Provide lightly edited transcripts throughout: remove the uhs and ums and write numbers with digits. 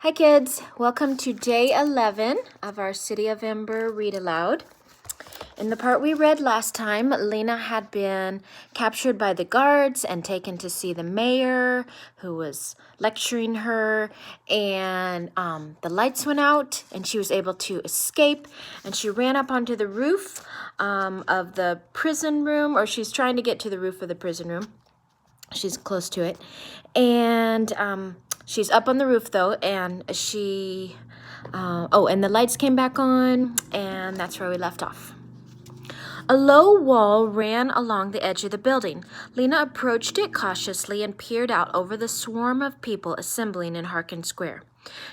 Hi kids, welcome to day 11 of our City of Ember read aloud. In the part we read last time, Lena had been captured by the guards and taken to see the mayor who was lecturing her, and the lights went out and she was able to escape, and she ran up onto the roof of the prison room, or she's trying to get to the roof of the prison room. She's close to it, and she's up on the roof though, and and the lights came back on, and that's where we left off. A low wall ran along the edge of the building. Lena approached it cautiously and peered out over the swarm of people assembling in Harkin Square.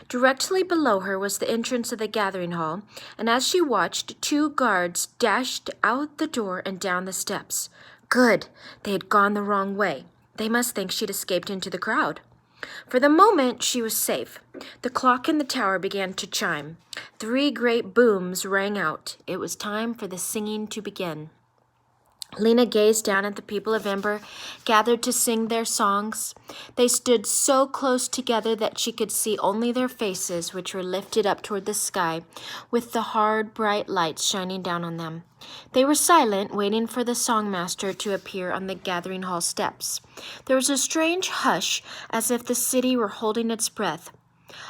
Directly below her was the entrance of the gathering hall, and as she watched, 2 guards dashed out the door and down the steps. Good, they had gone the wrong way. They must think she'd escaped into the crowd. For the moment, she was safe. The clock in the tower began to chime. 3 great booms rang out. It was time for the singing to begin. Lena gazed down at the people of Ember, gathered to sing their songs. They stood so close together that she could see only their faces, which were lifted up toward the sky, with the hard, bright lights shining down on them. They were silent, waiting for the songmaster to appear on the gathering hall steps. There was a strange hush, as if the city were holding its breath.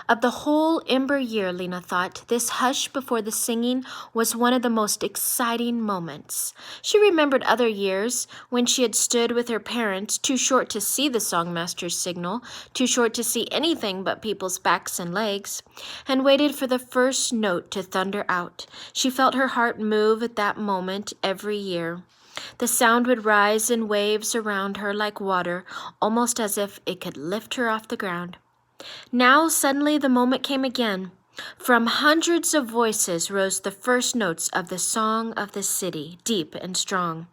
Of the whole Ember year, Lena thought, this hush before the singing was one of the most exciting moments. She remembered other years when she had stood with her parents, too short to see the songmaster's signal, too short to see anything but people's backs and legs, and waited for the first note to thunder out. She felt her heart move at that moment every year. The sound would rise in waves around her like water, almost as if it could lift her off the ground. Now suddenly the moment came again. From hundreds of voices rose the first notes of the song of the city, deep and strong.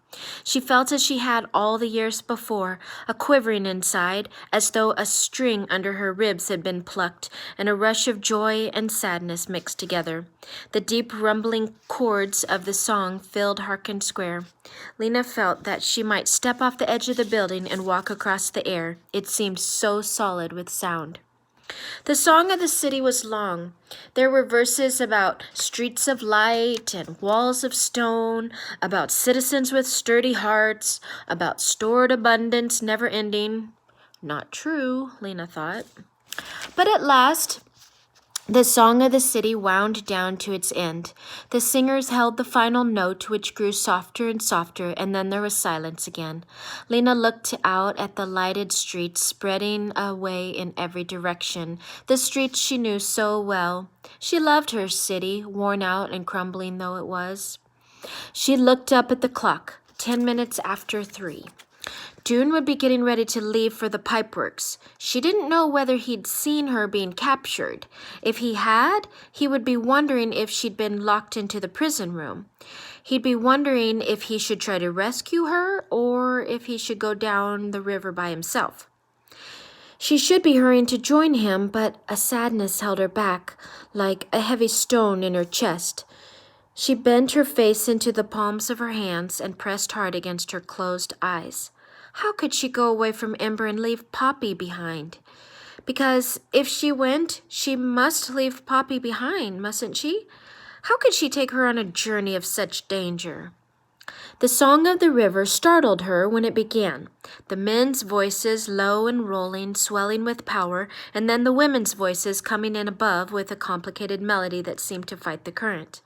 She felt as she had all the years before, a quivering inside, as though a string under her ribs had been plucked, and a rush of joy and sadness mixed together. The deep rumbling chords of the song filled Harkin Square. Lena felt that she might step off the edge of the building and walk across the air. It seemed so solid with sound. The song of the city was long. There were verses about streets of light and walls of stone, about citizens with sturdy hearts, about stored abundance never ending. Not true, Lena thought. But at last, the song of the city wound down to its end. The singers held the final note, which grew softer and softer, and then there was silence again. Lena looked out at the lighted streets spreading away in every direction, the streets she knew so well. She loved her city, worn out and crumbling though it was. She looked up at the clock, 10 minutes after 3. June would be getting ready to leave for the pipeworks. She didn't know whether he'd seen her being captured. If he had, he would be wondering if she'd been locked into the prison room. He'd be wondering if he should try to rescue her or if he should go down the river by himself. She should be hurrying to join him, but a sadness held her back, like a heavy stone in her chest. She bent her face into the palms of her hands and pressed hard against her closed eyes. How could she go away from Ember and leave Poppy behind? Because if she went, she must leave Poppy behind, mustn't she? How could she take her on a journey of such danger? The song of the river startled her when it began, the men's voices low and rolling, swelling with power, and then the women's voices coming in above with a complicated melody that seemed to fight the current.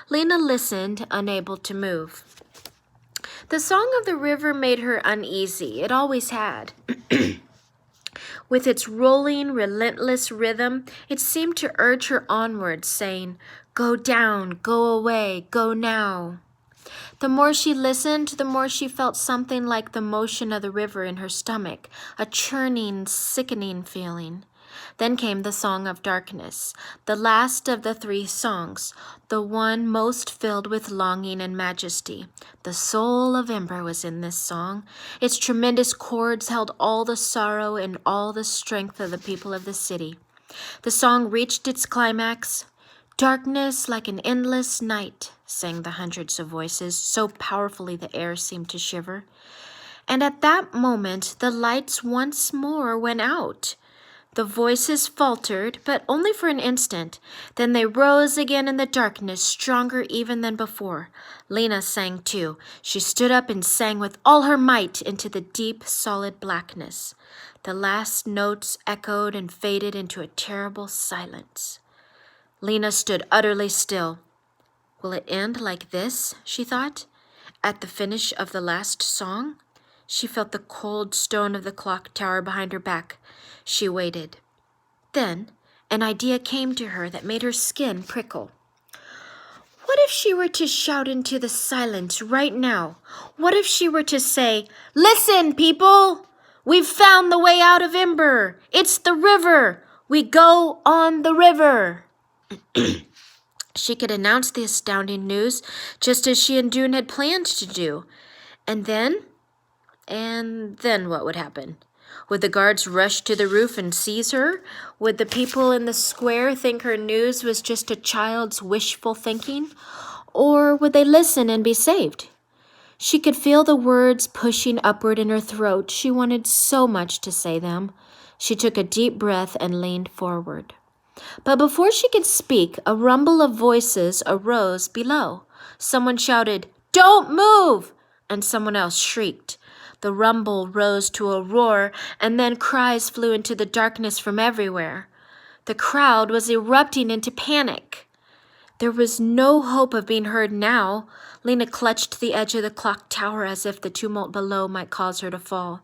Lena listened, unable to move. The song of the river made her uneasy. It always had. With its rolling, relentless rhythm, it seemed to urge her onward, saying, "Go down, go away, go now." The more she listened, the more she felt something like the motion of the river in her stomach, a churning, sickening feeling. Then came the song of darkness, the last of the 3 songs, the one most filled with longing and majesty. The soul of Ember was in this song. Its tremendous chords held all the sorrow and all the strength of the people of the city. The song reached its climax. "Darkness like an endless night," sang the hundreds of voices, so powerfully the air seemed to shiver. And at that moment, the lights once more went out. The voices faltered, but only for an instant. Then they rose again in the darkness, stronger even than before. Lena sang too. She stood up and sang with all her might into the deep, solid blackness. The last notes echoed and faded into a terrible silence. Lena stood utterly still. Will it end like this, she thought, at the finish of the last song? She felt the cold stone of the clock tower behind her back. She waited. Then an idea came to her that made her skin prickle. What if she were to shout into the silence right now? What if she were to say, "Listen, people! We've found the way out of Ember! It's the river! We go on the river!" She could announce the astounding news just as she and Dune had planned to do. And then what would happen? Would the guards rush to the roof and seize her? Would the people in the square think her news was just a child's wishful thinking? Or would they listen and be saved? She could feel the words pushing upward in her throat. She wanted so much to say them. She took a deep breath and leaned forward. But before she could speak, a rumble of voices arose below. Someone shouted, "Don't move!" and someone else shrieked. The rumble rose to a roar, and then cries flew into the darkness from everywhere. The crowd was erupting into panic. There was no hope of being heard now. Lena clutched the edge of the clock tower as if the tumult below might cause her to fall.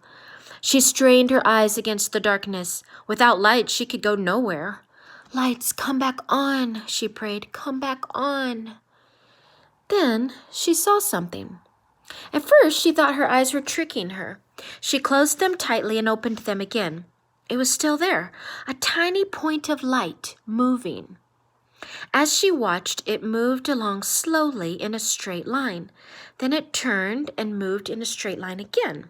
She strained her eyes against the darkness. Without light, she could go nowhere. "Lights, come back on," she prayed. "Come back on." Then she saw something. At first, she thought her eyes were tricking her. She closed them tightly and opened them again. It was still there, a tiny point of light moving. As she watched, it moved along slowly in a straight line. Then it turned and moved in a straight line again.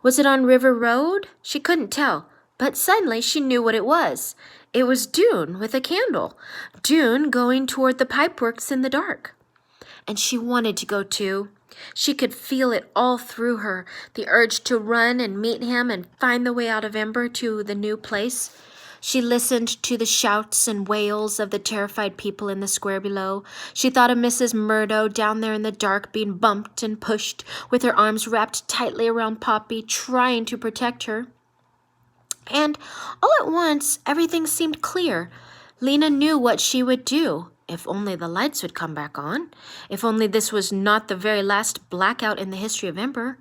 Was it on River Road? She couldn't tell, but suddenly she knew what it was. It was Dune with a candle. Dune going toward the pipeworks in the dark. And she wanted to go too. She could feel it all through her, the urge to run and meet him and find the way out of Ember to the new place. She listened to the shouts and wails of the terrified people in the square below. She thought of Mrs. Murdo down there in the dark being bumped and pushed, with her arms wrapped tightly around Poppy, trying to protect her. And all at once, everything seemed clear. Lena knew what she would do. If only the lights would come back on. If only this was not the very last blackout in the history of Ember.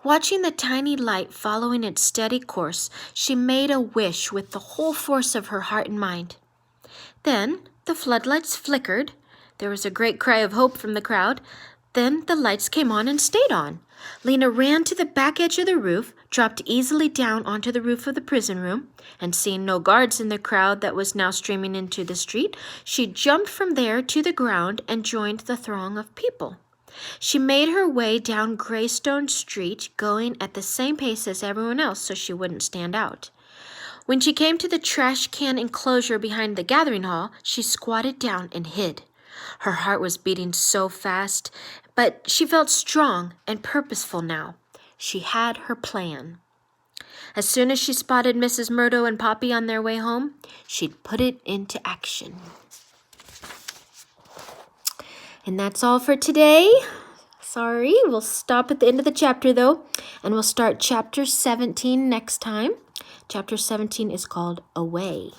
Watching the tiny light following its steady course, she made a wish with the whole force of her heart and mind. Then the floodlights flickered. There was a great cry of hope from the crowd. Then the lights came on and stayed on. Lena ran to the back edge of the roof, dropped easily down onto the roof of the prison room, and seeing no guards in the crowd that was now streaming into the street, she jumped from there to the ground and joined the throng of people. She made her way down Greystone Street, going at the same pace as everyone else so she wouldn't stand out. When she came to the trash can enclosure behind the gathering hall, she squatted down and hid. Her heart was beating so fast, but she felt strong and purposeful now. She had her plan. As soon as she spotted Mrs. Murdo and Poppy on their way home, she'd put it into action. And that's all for today. Sorry, we'll stop at the end of the chapter though, and we'll start chapter 17 next time. Chapter 17 is called Away.